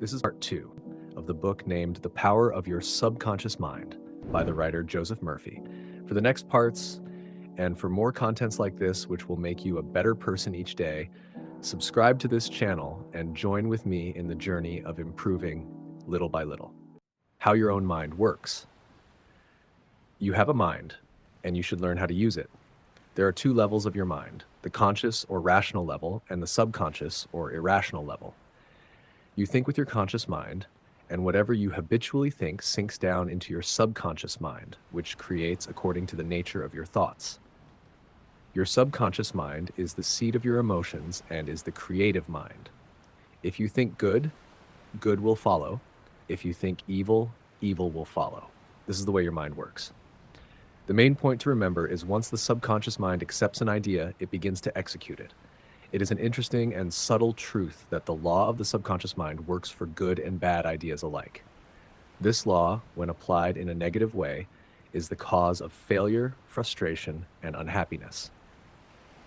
This is part 2 of the book named The Power of Your Subconscious Mind by the writer Joseph Murphy. For the next parts, and for more contents like this, which will make you a better person each day, subscribe to this channel and join with me in the journey of improving little by little. How your own mind works. You have a mind, and you should learn how to use it. There are 2 levels of your mind, the conscious or rational level and the subconscious or irrational level. You think with your conscious mind, and whatever you habitually think sinks down into your subconscious mind, which creates according to the nature of your thoughts. Your subconscious mind is the seat of your emotions and is the creative mind. If you think good, good will follow. If you think evil, evil will follow. This is the way your mind works. The main point to remember is once the subconscious mind accepts an idea, it begins to execute it. It is an interesting and subtle truth that the law of the subconscious mind works for good and bad ideas alike. This law, when applied in a negative way, is the cause of failure, frustration, and unhappiness.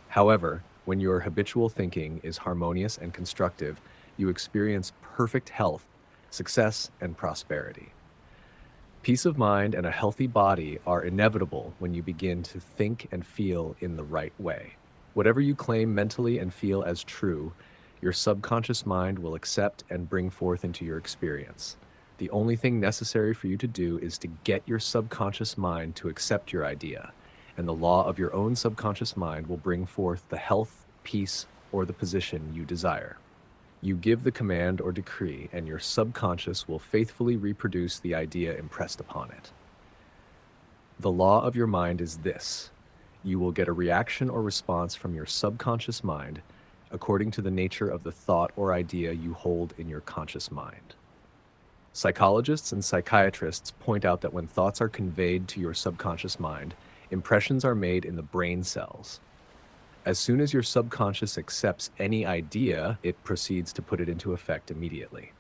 However, when your habitual thinking is harmonious and constructive, you experience perfect health, success, and prosperity. Peace of mind and a healthy body are inevitable when you begin to think and feel in the right way. Whatever you claim mentally and feel as true, your subconscious mind will accept and bring forth into your experience. The only thing necessary for you to do is to get your subconscious mind to accept your idea, and the law of your own subconscious mind will bring forth the health, peace, or the position you desire. You give the command or decree, and your subconscious will faithfully reproduce the idea impressed upon it. The law of your mind is this. You will get a reaction or response from your subconscious mind according to the nature of the thought or idea you hold in your conscious mind. Psychologists and psychiatrists point out that when thoughts are conveyed to your subconscious mind, impressions are made in the brain cells. As soon as your subconscious accepts any idea, it proceeds to put it into effect immediately.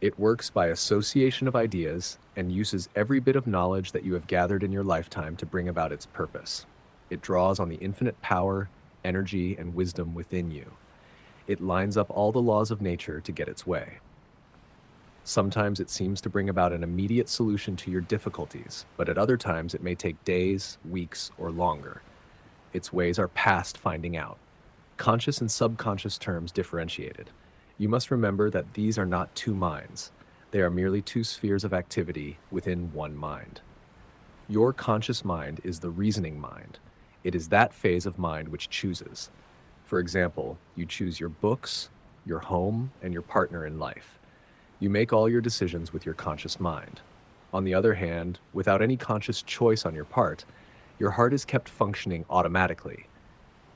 It works by association of ideas and uses every bit of knowledge that you have gathered in your lifetime to bring about its purpose. It draws on the infinite power, energy, and wisdom within you. It lines up all the laws of nature to get its way. Sometimes it seems to bring about an immediate solution to your difficulties, but at other times it may take days, weeks, or longer. Its ways are past finding out. Conscious and subconscious terms differentiated. You must remember that these are not 2 minds. They are merely 2 spheres of activity within one mind. Your conscious mind is the reasoning mind. It is that phase of mind which chooses. For example, you choose your books, your home, and your partner in life. You make all your decisions with your conscious mind. On the other hand, without any conscious choice on your part, your heart is kept functioning automatically,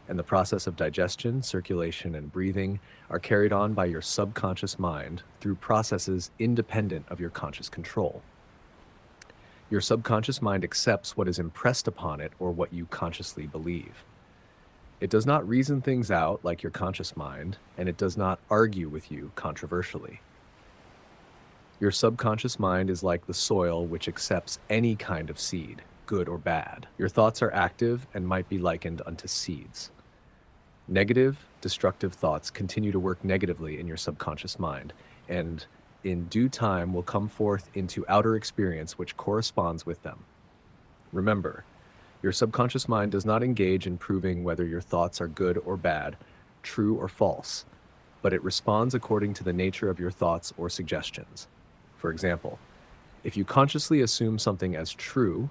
and the process of digestion, circulation, and breathing are carried on by your subconscious mind through processes independent of your conscious control. Your subconscious mind accepts what is impressed upon it or what you consciously believe. It does not reason things out like your conscious mind, and it does not argue with you controversially. Your subconscious mind is like the soil which accepts any kind of seed, good or bad. Your thoughts are active and might be likened unto seeds. Negative, destructive thoughts continue to work negatively in your subconscious mind, and in due time will come forth into outer experience which corresponds with them. Remember, your subconscious mind does not engage in proving whether your thoughts are good or bad, true or false, but it responds according to the nature of your thoughts or suggestions. For example, if you consciously assume something as true,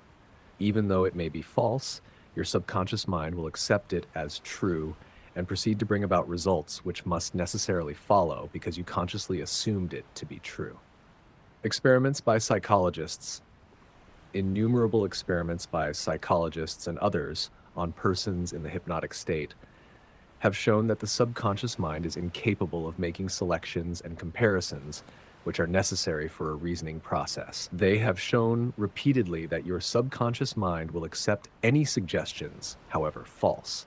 even though it may be false, your subconscious mind will accept it as true and proceed to bring about results which must necessarily follow because you consciously assumed it to be true. Experiments by psychologists. Innumerable experiments by psychologists and others on persons in the hypnotic state have shown that the subconscious mind is incapable of making selections and comparisons which are necessary for a reasoning process. They have shown repeatedly that your subconscious mind will accept any suggestions, however false.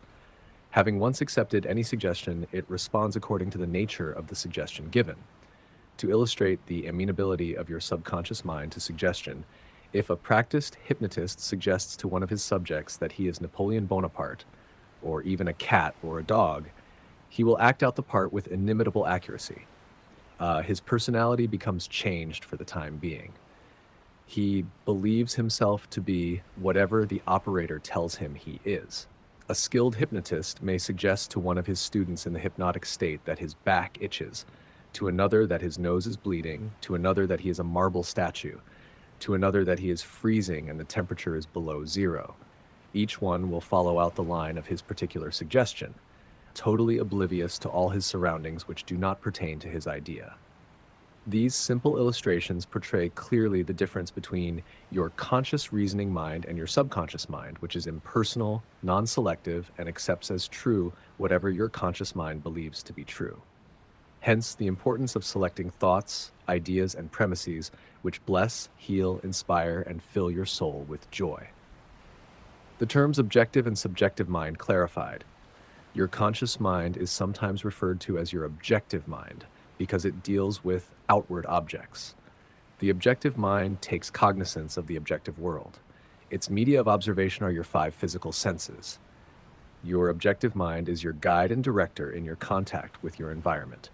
Having once accepted any suggestion, it responds according to the nature of the suggestion given. To illustrate the amenability of your subconscious mind to suggestion, if a practiced hypnotist suggests to one of his subjects that he is Napoleon Bonaparte, or even a cat or a dog, he will act out the part with inimitable accuracy. His personality becomes changed for the time being. He believes himself to be whatever the operator tells him he is. A skilled hypnotist may suggest to one of his students in the hypnotic state that his back itches, to another that his nose is bleeding, to another that he is a marble statue, to another that he is freezing and the temperature is below zero. Each one will follow out the line of his particular suggestion, totally oblivious to all his surroundings which do not pertain to his idea. These simple illustrations portray clearly the difference between your conscious reasoning mind and your subconscious mind, which is impersonal, non-selective, and accepts as true whatever your conscious mind believes to be true. Hence, the importance of selecting thoughts, ideas, and premises which bless, heal, inspire, and fill your soul with joy. The terms objective and subjective mind clarified. Your conscious mind is sometimes referred to as your objective mind, because it deals with outward objects. The objective mind takes cognizance of the objective world. Its media of observation are your 5 physical senses. Your objective mind is your guide and director in your contact with your environment.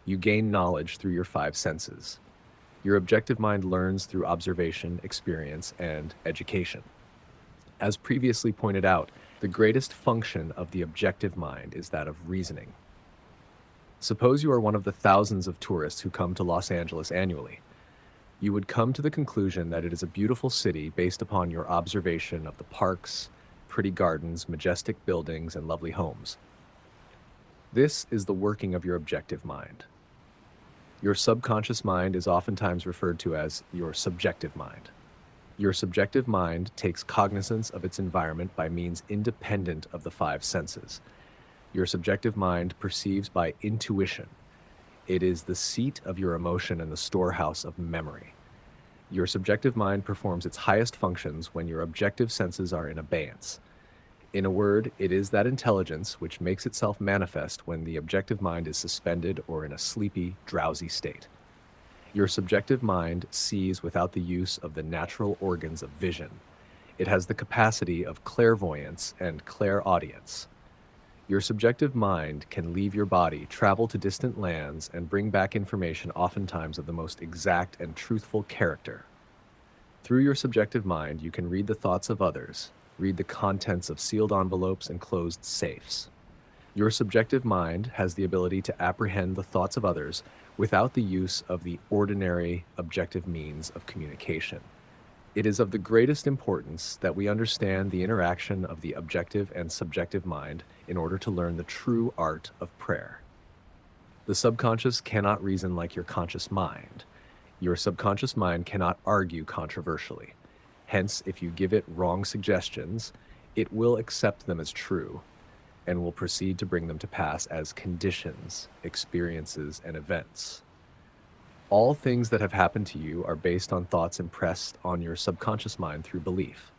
You gain knowledge through your 5 senses. Your objective mind learns through observation, experience, and education. As previously pointed out, the greatest function of the objective mind is that of reasoning. Suppose you are one of the thousands of tourists who come to Los Angeles annually. You would come to the conclusion that it is a beautiful city based upon your observation of the parks, pretty gardens, majestic buildings, and lovely homes. This is the working of your objective mind. Your subconscious mind is oftentimes referred to as your subjective mind. Your subjective mind takes cognizance of its environment by means independent of the 5 senses. Your subjective mind perceives by intuition. It is the seat of your emotion and the storehouse of memory. Your subjective mind performs its highest functions when your objective senses are in abeyance. In a word, it is that intelligence which makes itself manifest when the objective mind is suspended or in a sleepy, drowsy state. Your subjective mind sees without the use of the natural organs of vision. It has the capacity of clairvoyance and clairaudience. Your subjective mind can leave your body, travel to distant lands, and bring back information oftentimes of the most exact and truthful character. Through your subjective mind, you can read the thoughts of others, read the contents of sealed envelopes and closed safes. Your subjective mind has the ability to apprehend the thoughts of others without the use of the ordinary objective means of communication. It is of the greatest importance that we understand the interaction of the objective and subjective mind in order to learn the true art of prayer. The subconscious cannot reason like your conscious mind. Your subconscious mind cannot argue controversially. Hence, if you give it wrong suggestions, it will accept them as true and will proceed to bring them to pass as conditions, experiences, and events. All things that have happened to you are based on thoughts impressed on your subconscious mind through belief.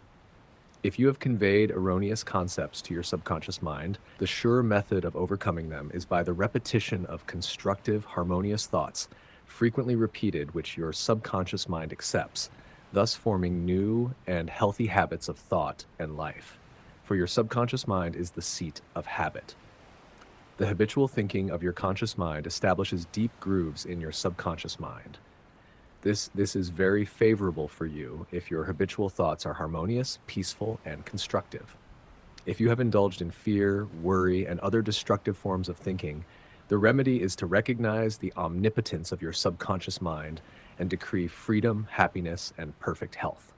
If you have conveyed erroneous concepts to your subconscious mind, the sure method of overcoming them is by the repetition of constructive, harmonious thoughts, frequently repeated, which your subconscious mind accepts, thus forming new and healthy habits of thought and life. For your subconscious mind is the seat of habit. The habitual thinking of your conscious mind establishes deep grooves in your subconscious mind. This is very favorable for you if your habitual thoughts are harmonious, peaceful, and constructive. If you have indulged in fear, worry, and other destructive forms of thinking, the remedy is to recognize the omnipotence of your subconscious mind and decree freedom, happiness, and perfect health.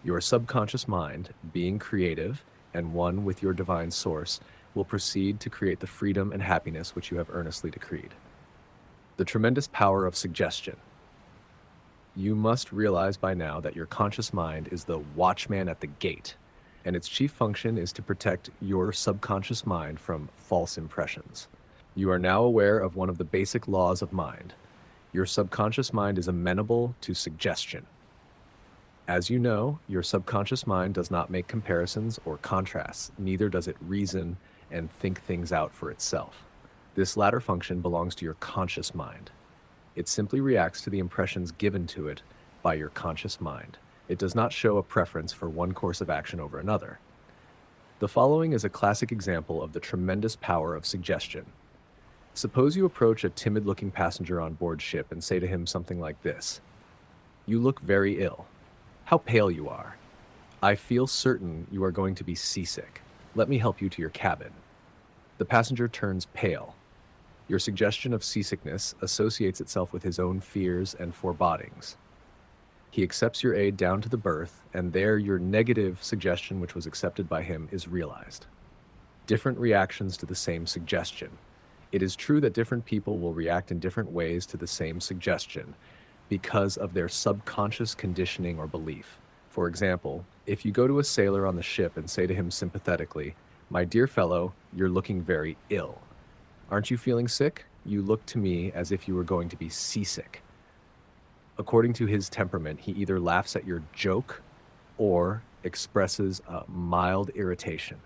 Your subconscious mind, being creative and one with your divine source, will proceed to create the freedom and happiness which you have earnestly decreed. The tremendous power of suggestion. You must realize by now that your conscious mind is the watchman at the gate, and its chief function is to protect your subconscious mind from false impressions. You are now aware of one of the basic laws of mind. Your subconscious mind is amenable to suggestion. As you know, your subconscious mind does not make comparisons or contrasts, neither does it reason and think things out for itself. This latter function belongs to your conscious mind. It simply reacts to the impressions given to it by your conscious mind. It does not show a preference for one course of action over another. The following is a classic example of the tremendous power of suggestion. Suppose you approach a timid-looking passenger on board ship and say to him something like this: "You look very ill. How pale you are. I feel certain you are going to be seasick. Let me help you to your cabin." The passenger turns pale. Your suggestion of seasickness associates itself with his own fears and forebodings. He accepts your aid down to the berth, and there your negative suggestion, which was accepted by him, is realized. Different reactions to the same suggestion. It is true that different people will react in different ways to the same suggestion because of their subconscious conditioning or belief. For example, if you go to a sailor on the ship and say to him sympathetically, "My dear fellow, you're looking very ill. Aren't you feeling sick? You look to me as if you were going to be seasick." According to his temperament, he either laughs at your joke or expresses a mild irritation.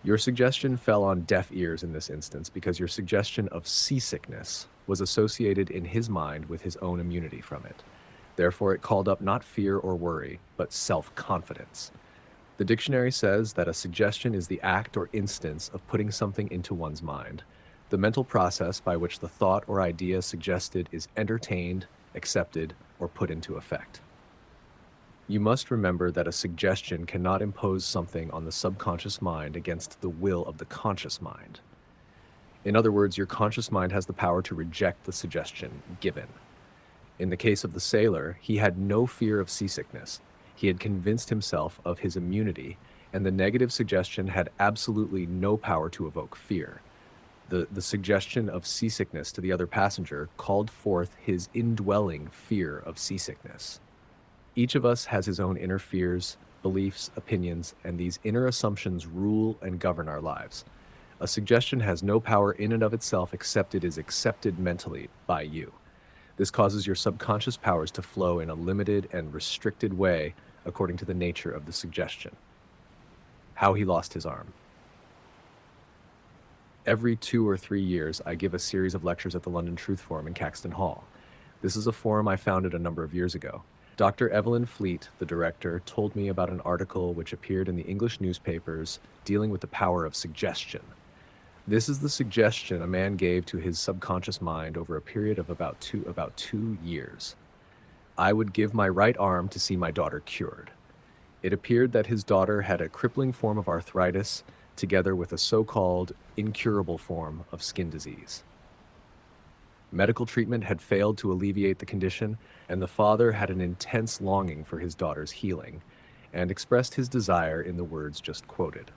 Your suggestion fell on deaf ears in this instance because your suggestion of seasickness was associated in his mind with his own immunity from it. Therefore, it called up not fear or worry, but self-confidence. The dictionary says that a suggestion is the act or instance of putting something into one's mind, the mental process by which the thought or idea suggested is entertained, accepted, or put into effect. You must remember that a suggestion cannot impose something on the subconscious mind against the will of the conscious mind. In other words, your conscious mind has the power to reject the suggestion given. In the case of the sailor, he had no fear of seasickness. He had convinced himself of his immunity, and the negative suggestion had absolutely no power to evoke fear. The suggestion of seasickness to the other passenger called forth his indwelling fear of seasickness. Each of us has his own inner fears, beliefs, opinions, and these inner assumptions rule and govern our lives. A suggestion has no power in and of itself except it is accepted mentally by you. This causes your subconscious powers to flow in a limited and restricted way according to the nature of the suggestion. How he lost his arm. Every 2 or 3 years, I give a series of lectures at the London Truth Forum in Caxton Hall. This is a forum I founded a number of years ago. Dr. Evelyn Fleet, the director, told me about an article which appeared in the English newspapers dealing with the power of suggestion. This is the suggestion a man gave to his subconscious mind over a period of about two years. I would give my right arm to see my daughter cured. It appeared that his daughter had a crippling form of arthritis together with a so-called incurable form of skin disease. Medical treatment had failed to alleviate the condition, and the father had an intense longing for his daughter's healing, and expressed his desire in the words just quoted.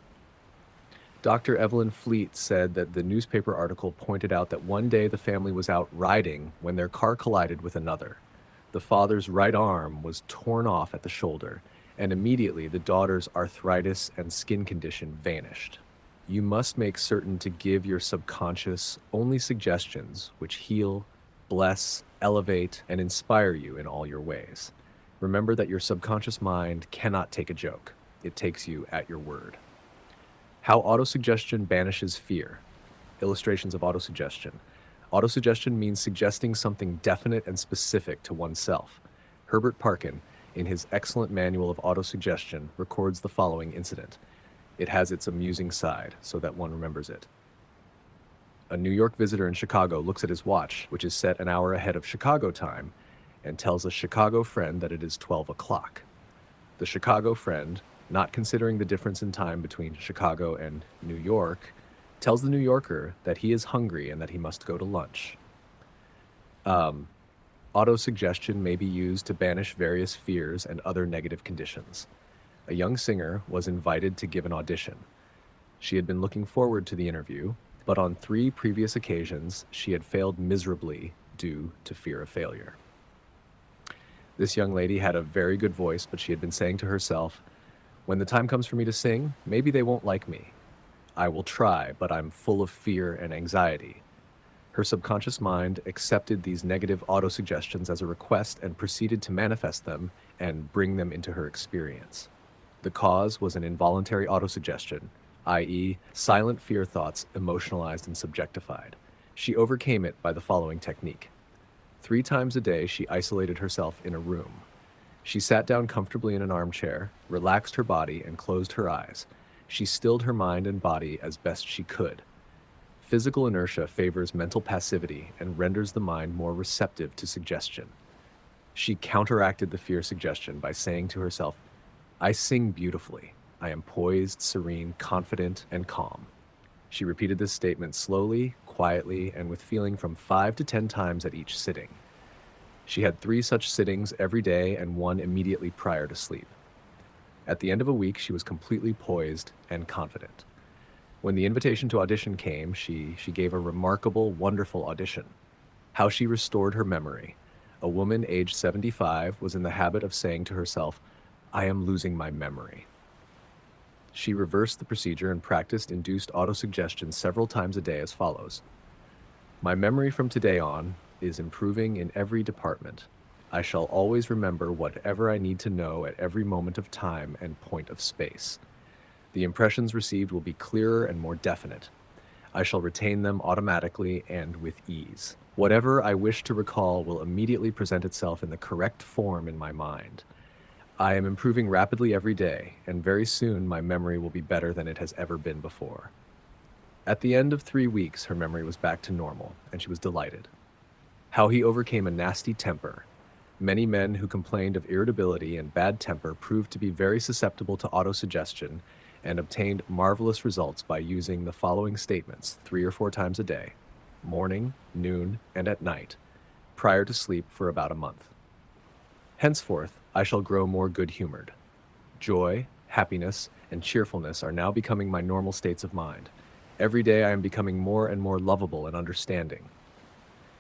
Dr. Evelyn Fleet said that the newspaper article pointed out that one day the family was out riding when their car collided with another. The father's right arm was torn off at the shoulder, and immediately the daughter's arthritis and skin condition vanished. You must make certain to give your subconscious only suggestions which heal, bless, elevate, and inspire you in all your ways. Remember that your subconscious mind cannot take a joke. It takes you at your word. How autosuggestion banishes fear. Illustrations of autosuggestion. Autosuggestion means suggesting something definite and specific to oneself. Herbert Parkin, in his excellent manual of autosuggestion, records the following incident. It has its amusing side, so that one remembers it. A New York visitor in Chicago looks at his watch, which is set an hour ahead of Chicago time, and tells a Chicago friend that it is 12 o'clock. The Chicago friend, not considering the difference in time between Chicago and New York, tells the New Yorker that he is hungry and that he must go to lunch. Autosuggestion may be used to banish various fears and other negative conditions. A young singer was invited to give an audition. She had been looking forward to the interview, but on 3 previous occasions, she had failed miserably due to fear of failure. This young lady had a very good voice, but she had been saying to herself, "When the time comes for me to sing, maybe they won't like me. I will try, but I'm full of fear and anxiety." Her subconscious mind accepted these negative autosuggestions as a request and proceeded to manifest them and bring them into her experience. The cause was an involuntary autosuggestion, i.e., silent fear thoughts emotionalized and subjectified. She overcame it by the following technique. 3 times a day, she isolated herself in a room. She sat down comfortably in an armchair, relaxed her body, and closed her eyes. She stilled her mind and body as best she could. Physical inertia favors mental passivity and renders the mind more receptive to suggestion. She counteracted the fear suggestion by saying to herself, I sing beautifully. I am poised, serene, confident, and calm. She repeated this statement slowly, quietly, and with feeling from 5 to 10 times at each sitting. She had 3 such sittings every day and one immediately prior to sleep. At the end of a week, she was completely poised and confident. When the invitation to audition came, she gave a remarkable, wonderful audition. How she restored her memory. A woman aged 75 was in the habit of saying to herself, I am losing my memory. She reversed the procedure and practiced induced autosuggestion several times a day as follows. My memory from today on is improving in every department. I shall always remember whatever I need to know at every moment of time and point of space. The impressions received will be clearer and more definite. I shall retain them automatically and with ease. Whatever I wish to recall will immediately present itself in the correct form in my mind. I am improving rapidly every day, and very soon my memory will be better than it has ever been before. At the end of 3 weeks, her memory was back to normal, and she was delighted. How he overcame a nasty temper. Many men who complained of irritability and bad temper proved to be very susceptible to autosuggestion and obtained marvelous results by using the following statements 3 or 4 times a day, morning, noon, and at night, prior to sleep for about a month. Henceforth, I shall grow more good-humored. Joy, happiness, and cheerfulness are now becoming my normal states of mind. Every day I am becoming more and more lovable and understanding.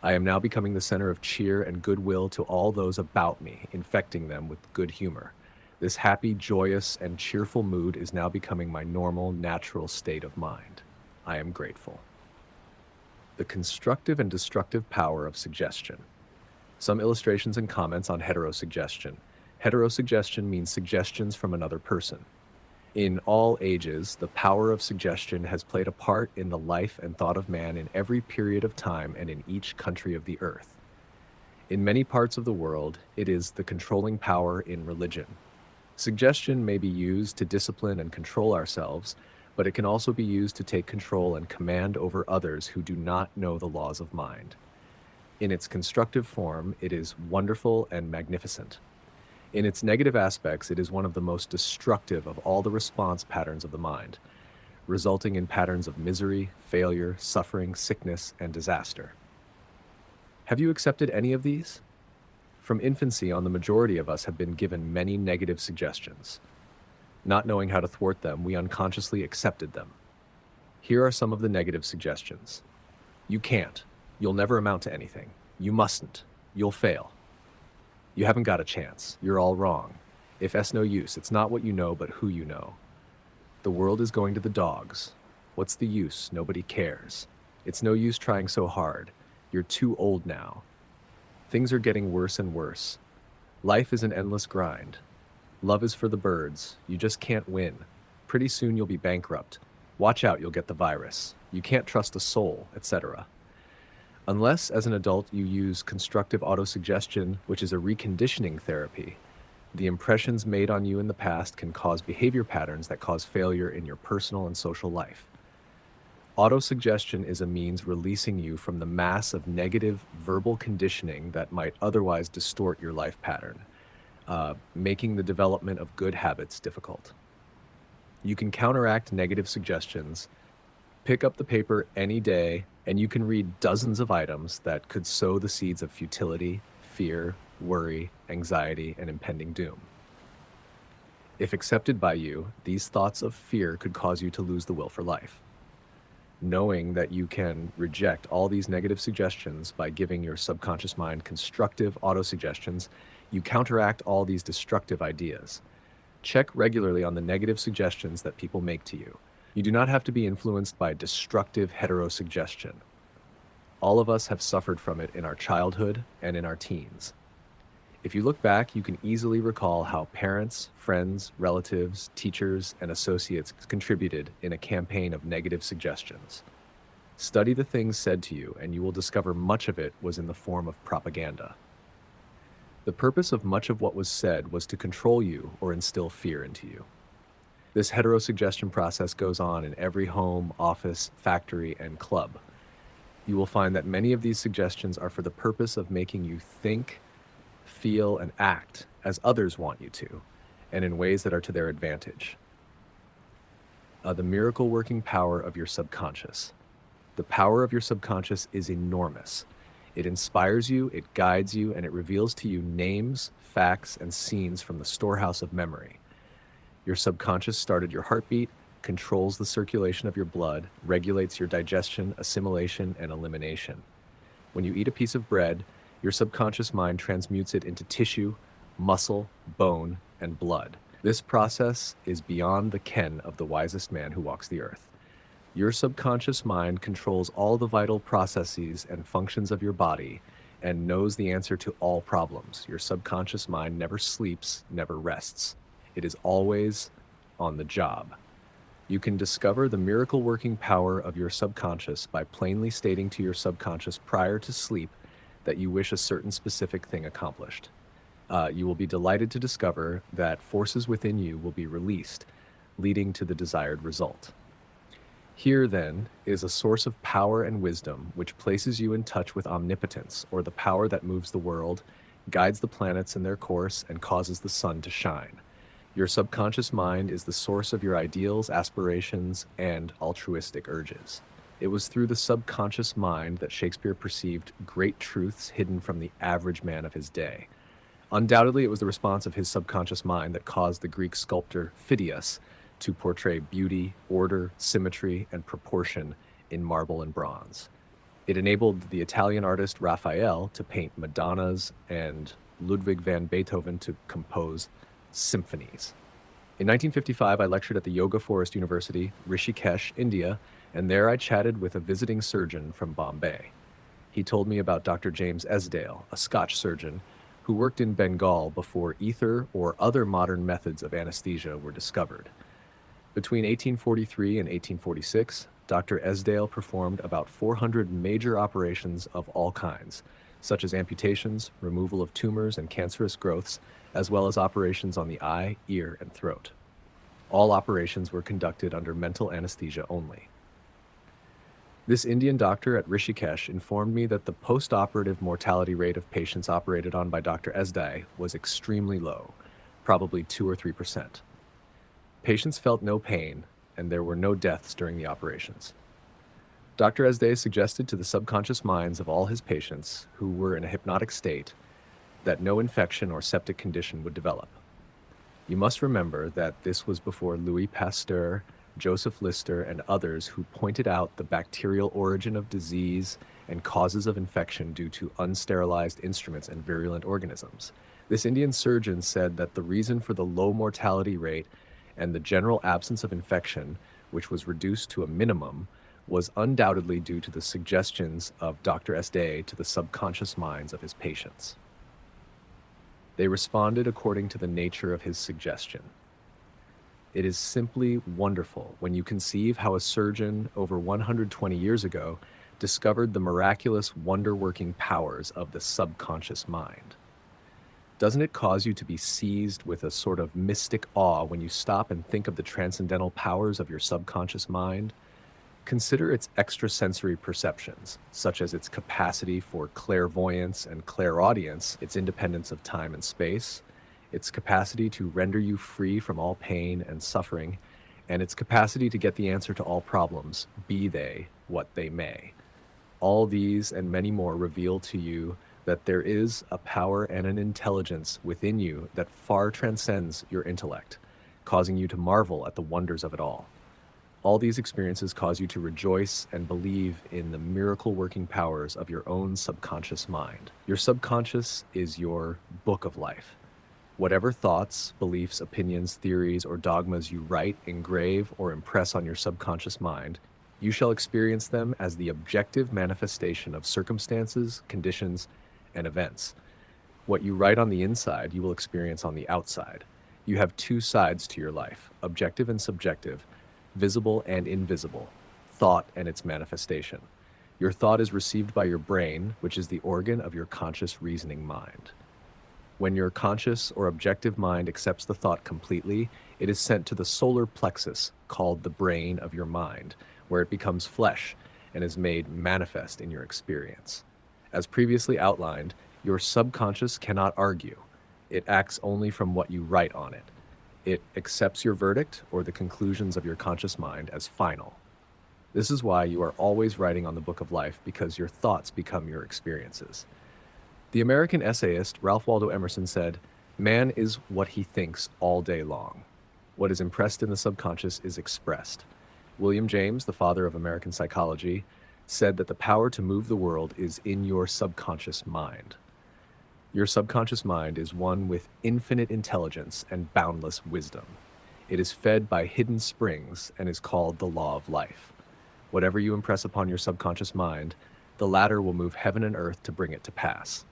I am now becoming the center of cheer and goodwill to all those about me, infecting them with good humor. This happy, joyous, and cheerful mood is now becoming my normal, natural state of mind. I am grateful. The constructive and destructive power of suggestion. Some illustrations and comments on heterosuggestion. Heterosuggestion means suggestions from another person. In all ages, the power of suggestion has played a part in the life and thought of man in every period of time and in each country of the earth. In many parts of the world, it is the controlling power in religion. Suggestion may be used to discipline and control ourselves, but it can also be used to take control and command over others who do not know the laws of mind. In its constructive form, it is wonderful and magnificent. In its negative aspects, it is one of the most destructive of all the response patterns of the mind, resulting in patterns of misery, failure, suffering, sickness, and disaster. Have you accepted any of these? From infancy on, the majority of us have been given many negative suggestions. Not knowing how to thwart them, we unconsciously accepted them. Here are some of the negative suggestions. You can't. You'll never amount to anything. You mustn't. You'll fail. You haven't got a chance. You're all wrong. If it's no use, it's not what you know, but who you know. The world is going to the dogs. What's the use? Nobody cares. It's no use trying so hard. You're too old now. Things are getting worse and worse. Life is an endless grind. Love is for the birds. You just can't win. Pretty soon you'll be bankrupt. Watch out, you'll get the virus. You can't trust a soul, etc. Unless, as an adult, you use constructive autosuggestion, which is a reconditioning therapy, the impressions made on you in the past can cause behavior patterns that cause failure in your personal and social life. Autosuggestion is a means releasing you from the mass of negative verbal conditioning that might otherwise distort your life pattern, making the development of good habits difficult. You can counteract negative suggestions. Pick up the paper any day, and you can read dozens of items that could sow the seeds of futility, fear, worry, anxiety, and impending doom. If accepted by you, these thoughts of fear could cause you to lose the will for life. Knowing that you can reject all these negative suggestions by giving your subconscious mind constructive autosuggestions, you counteract all these destructive ideas. Check regularly on the negative suggestions that people make to you. You do not have to be influenced by destructive heterosuggestion. All of us have suffered from it in our childhood and in our teens. If you look back, you can easily recall how parents, friends, relatives, teachers, and associates contributed in a campaign of negative suggestions. Study the things said to you, and you will discover much of it was in the form of propaganda. The purpose of much of what was said was to control you or instill fear into you. This heterosuggestion process goes on in every home, office, factory, and club. You will find that many of these suggestions are for the purpose of making you think, feel, and act as others want you to, and in ways that are to their advantage. The miracle working power of your subconscious. The power of your subconscious is enormous. It inspires you, it guides you, and it reveals to you names, facts, and scenes from the storehouse of memory. Your subconscious started your heartbeat, controls the circulation of your blood, regulates your digestion, assimilation, and elimination. When you eat a piece of bread, your subconscious mind transmutes it into tissue, muscle, bone, and blood. This process is beyond the ken of the wisest man who walks the earth. Your subconscious mind controls all the vital processes and functions of your body and knows the answer to all problems. Your subconscious mind never sleeps, never rests. It is always on the job. You can discover the miracle-working power of your subconscious by plainly stating to your subconscious prior to sleep that you wish a certain specific thing accomplished. You will be delighted to discover that forces within you will be released, leading to the desired result. Here, then, is a source of power and wisdom which places you in touch with omnipotence, or the power that moves the world, guides the planets in their course, and causes the sun to shine. Your subconscious mind is the source of your ideals, aspirations, and altruistic urges. It was through the subconscious mind that Shakespeare perceived great truths hidden from the average man of his day. Undoubtedly, it was the response of his subconscious mind that caused the Greek sculptor Phidias to portray beauty, order, symmetry, and proportion in marble and bronze. It enabled the Italian artist Raphael to paint Madonnas and Ludwig van Beethoven to compose symphonies. In 1955, I lectured at the Yoga Forest University, Rishikesh, India, and there I chatted with a visiting surgeon from Bombay. He told me about Dr. James Esdale, a Scotch surgeon who worked in Bengal before ether or other modern methods of anesthesia were discovered. Between 1843 and 1846, Dr. Esdale performed about 400 major operations of all kinds, such as amputations, removal of tumors and cancerous growths, as well as operations on the eye, ear, and throat. All operations were conducted under mental anesthesia only. This Indian doctor at Rishikesh informed me that the post-operative mortality rate of patients operated on by Dr. Esdale was extremely low, probably 2 or 3%. Patients felt no pain, and there were no deaths during the operations. Dr. Esdale suggested to the subconscious minds of all his patients, who were in a hypnotic state, that no infection or septic condition would develop. You must remember that this was before Louis Pasteur, Joseph Lister, and others who pointed out the bacterial origin of disease and causes of infection due to unsterilized instruments and virulent organisms. This Indian surgeon said that the reason for the low mortality rate and the general absence of infection, which was reduced to a minimum, was undoubtedly due to the suggestions of Dr. Esdale to the subconscious minds of his patients. They responded according to the nature of his suggestion. It is simply wonderful when you conceive how a surgeon over 120 years ago discovered the miraculous wonder-working powers of the subconscious mind. Doesn't it cause you to be seized with a sort of mystic awe when you stop and think of the transcendental powers of your subconscious mind? Consider its extrasensory perceptions, such as its capacity for clairvoyance and clairaudience, its independence of time and space, its capacity to render you free from all pain and suffering, and its capacity to get the answer to all problems, be they what they may. All these and many more reveal to you that there is a power and an intelligence within you that far transcends your intellect, causing you to marvel at the wonders of it all. All these experiences cause you to rejoice and believe in the miracle-working powers of your own subconscious mind. Your subconscious is your book of life. Whatever thoughts, beliefs, opinions, theories, or dogmas you write, engrave, or impress on your subconscious mind, you shall experience them as the objective manifestation of circumstances, conditions, and events. What you write on the inside, you will experience on the outside. You have two sides to your life, objective and subjective, visible and invisible, thought and its manifestation. Your thought is received by your brain, which is the organ of your conscious reasoning mind. When your conscious or objective mind accepts the thought completely, it is sent to the solar plexus, called the brain of your mind, where it becomes flesh and is made manifest in your experience. As previously outlined, your subconscious cannot argue. It acts only from what you write on it. It accepts your verdict or the conclusions of your conscious mind as final. This is why you are always writing on the book of life, because your thoughts become your experiences. The American essayist Ralph Waldo Emerson said, "Man is what he thinks all day long. What is impressed in the subconscious is expressed." William James, the father of American psychology, said that the power to move the world is in your subconscious mind. Your subconscious mind is one with infinite intelligence and boundless wisdom. It is fed by hidden springs and is called the law of life. Whatever you impress upon your subconscious mind, the latter will move heaven and earth to bring it to pass.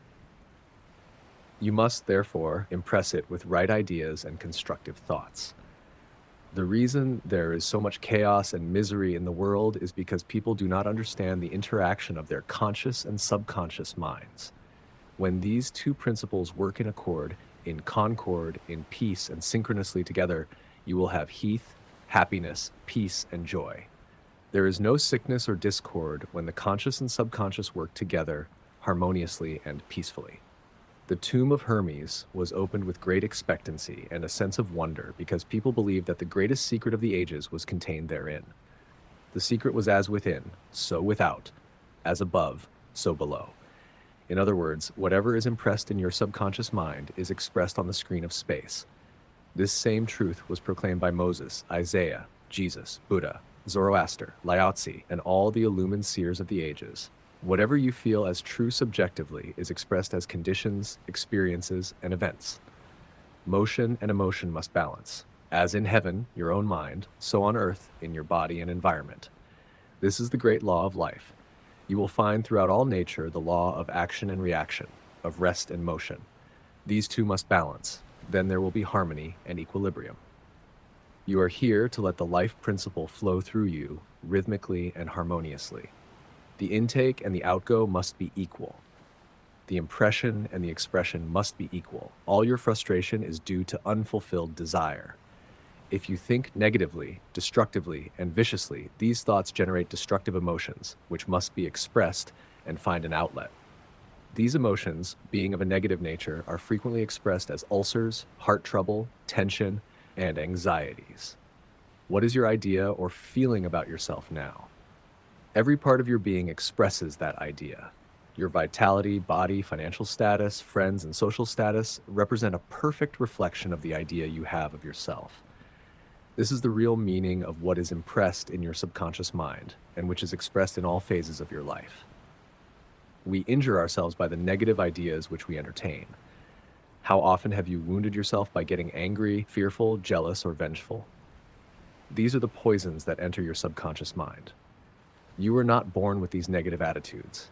You must, therefore, impress it with right ideas and constructive thoughts. The reason there is so much chaos and misery in the world is because people do not understand the interaction of their conscious and subconscious minds. When these two principles work in accord, in concord, in peace, and synchronously together, you will have health, happiness, peace, and joy. There is no sickness or discord when the conscious and subconscious work together harmoniously and peacefully. The tomb of Hermes was opened with great expectancy and a sense of wonder, because people believed that the greatest secret of the ages was contained therein. The secret was as within, so without, as above, so below. In other words, whatever is impressed in your subconscious mind is expressed on the screen of space. This same truth was proclaimed by Moses, Isaiah, Jesus, Buddha, Zoroaster, Lao Tzu, and all the illumined seers of the ages. Whatever you feel as true subjectively is expressed as conditions, experiences, and events. Motion and emotion must balance. As in heaven, your own mind, so on earth, in your body and environment. This is the great law of life. You will find throughout all nature the law of action and reaction, of rest and motion. These two must balance. Then there will be harmony and equilibrium. You are here to let the life principle flow through you, rhythmically and harmoniously. The intake and the outgo must be equal. The impression and the expression must be equal. All your frustration is due to unfulfilled desire. If you think negatively, destructively, and viciously, these thoughts generate destructive emotions, which must be expressed and find an outlet. These emotions, being of a negative nature, are frequently expressed as ulcers, heart trouble, tension, and anxieties. What is your idea or feeling about yourself now? Every part of your being expresses that idea. Your vitality, body, financial status, friends, and social status represent a perfect reflection of the idea you have of yourself. This is the real meaning of what is impressed in your subconscious mind, and which is expressed in all phases of your life. We injure ourselves by the negative ideas which we entertain. How often have you wounded yourself by getting angry, fearful, jealous, or vengeful? These are the poisons that enter your subconscious mind. You were not born with these negative attitudes.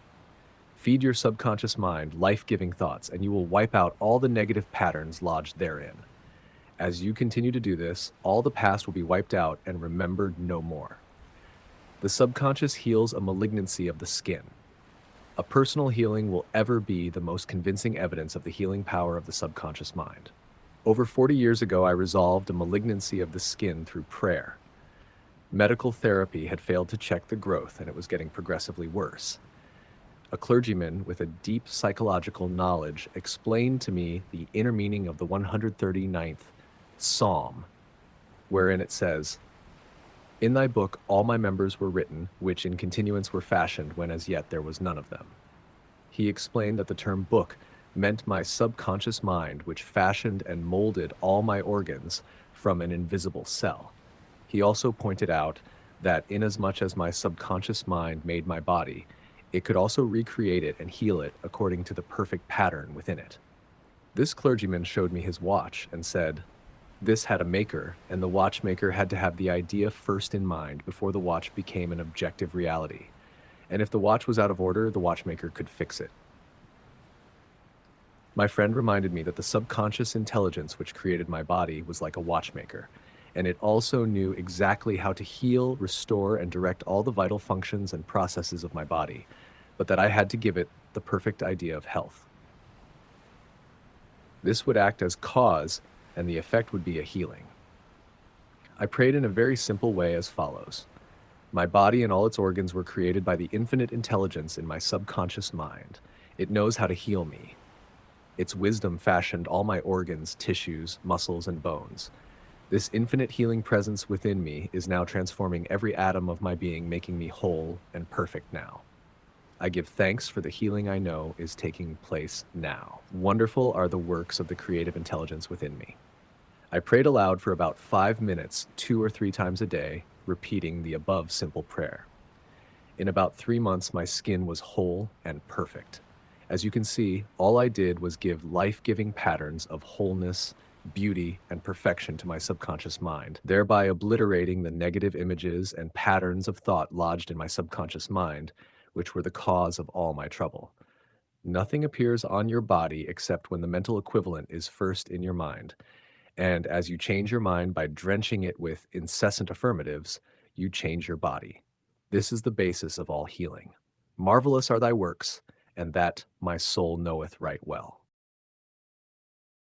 Feed your subconscious mind life-giving thoughts, and you will wipe out all the negative patterns lodged therein. As you continue to do this, all the past will be wiped out and remembered no more. The subconscious heals a malignancy of the skin. A personal healing will ever be the most convincing evidence of the healing power of the subconscious mind. Over 40 years ago, I resolved a malignancy of the skin through prayer. Medical therapy had failed to check the growth, and it was getting progressively worse. A clergyman with a deep psychological knowledge explained to me the inner meaning of the 139th Psalm, wherein it says, "In thy book all my members were written, which in continuance were fashioned, when as yet there was none of them." He explained that the term book meant my subconscious mind, which fashioned and molded all my organs from an invisible cell. He also pointed out that inasmuch as my subconscious mind made my body, it could also recreate it and heal it according to the perfect pattern within it. This clergyman showed me his watch and said, "This had a maker, and the watchmaker had to have the idea first in mind before the watch became an objective reality. And if the watch was out of order, the watchmaker could fix it." My friend reminded me that the subconscious intelligence which created my body was like a watchmaker, and it also knew exactly how to heal, restore, and direct all the vital functions and processes of my body, but that I had to give it the perfect idea of health. This would act as cause, and the effect would be a healing. I prayed in a very simple way as follows. My body and all its organs were created by the infinite intelligence in my subconscious mind. It knows how to heal me. Its wisdom fashioned all my organs, tissues, muscles, and bones. This infinite healing presence within me is now transforming every atom of my being, making me whole and perfect now. I give thanks for the healing I know is taking place now. Wonderful are the works of the creative intelligence within me. I prayed aloud for about 5 minutes, 2 or 3 times a day, repeating the above simple prayer. In about 3 months, my skin was whole and perfect. As you can see, all I did was give life-giving patterns of wholeness, beauty, and perfection to my subconscious mind, thereby obliterating the negative images and patterns of thought lodged in my subconscious mind, which were the cause of all my trouble. Nothing appears on your body except when the mental equivalent is first in your mind. And as you change your mind by drenching it with incessant affirmatives, you change your body. This is the basis of all healing. Marvelous are thy works, and that my soul knoweth right well.